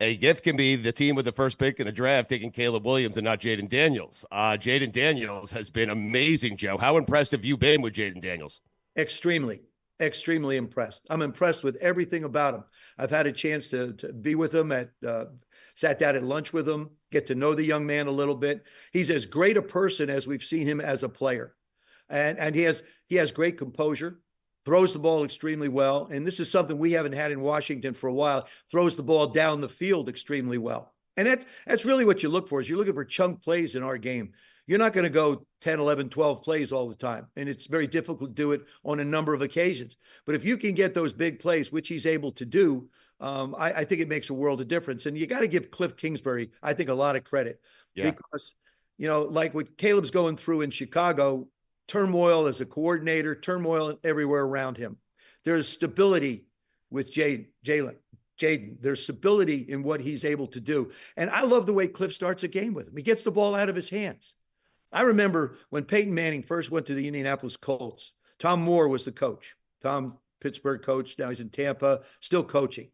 A gift can be the team with the first pick in the draft taking Caleb Williams and not Jayden Daniels. Jayden Daniels has been amazing, Joe. How impressed have you been with Jayden Daniels? Extremely, extremely impressed. I'm impressed with everything about him. I've had a chance to be with him sat down at lunch with him, get to know the young man a little bit. He's as great a person as we've seen him as a player. And he has great composure, throws the ball extremely well. And this is something we haven't had in Washington for a while, throws the ball down the field extremely well. And that's really what you look for, is you're looking for chunk plays in our game. You're not going to go 10, 11, 12 plays all the time. And it's very difficult to do it on a number of occasions. But if you can get those big plays, which he's able to do, I think it makes a world of difference. And you got to give Cliff Kingsbury, I think, a lot of credit. Yeah. Because, like what Caleb's going through in Chicago, turmoil as a coordinator, turmoil everywhere around him. There's stability with Jayden. There's stability in what he's able to do. And I love the way Cliff starts a game with him. He gets the ball out of his hands. I remember when Peyton Manning first went to the Indianapolis Colts, Tom Moore was the coach. Tom, Pittsburgh coach. Now he's in Tampa, still coaching.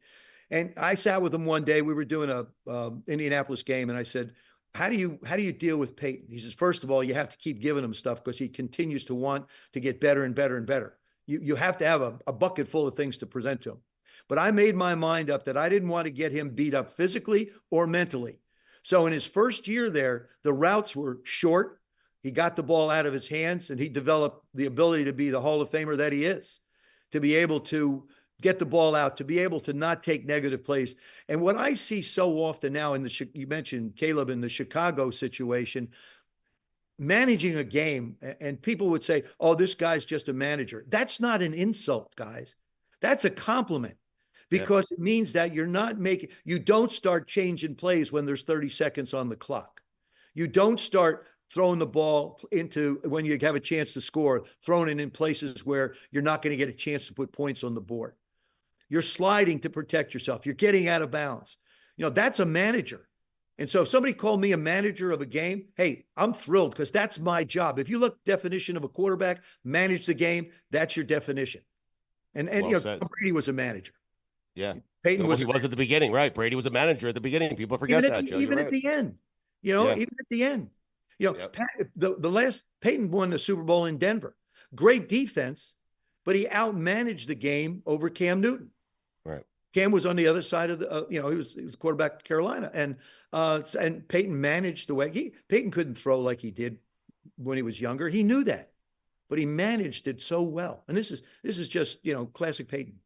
And I sat with him one day. We were doing a Indianapolis game, and I said, how do you deal with Peyton? He says, first of all, you have to keep giving him stuff because he continues to want to get better and better and better. You have to have a bucket full of things to present to him. But I made my mind up that I didn't want to get him beat up physically or mentally. So in his first year there, the routes were short. He got the ball out of his hands, and he developed the ability to be the Hall of Famer that he is, to be able to get the ball out, to be able to not take negative plays. And what I see so often now you mentioned Caleb in the Chicago situation, managing a game, and people would say, oh, this guy's just a manager. That's not an insult, guys. That's a compliment, because it means that you don't start changing plays when there's 30 seconds on the clock. You don't start throwing the ball into, when you have a chance to score, throwing it in places where you're not going to get a chance to put points on the board. You're sliding to protect yourself. You're getting out of bounds. That's a manager. And so if somebody called me a manager of a game, hey, I'm thrilled, because that's my job. If you look definition of a quarterback, manage the game, that's your definition. And well, Tom Brady was a manager. Yeah. Peyton was. He was at the beginning, right? Brady was a manager at the beginning. People forget that, Joe. Even at the end. Even at the end. The last, Peyton won the Super Bowl in Denver. Great defense, but he outmanaged the game over Cam Newton. Right. Cam was on the other side of the, he was quarterback at Carolina, and Peyton managed the way Peyton couldn't throw like he did when he was younger. He knew that, but he managed it so well. And this is just, classic Peyton.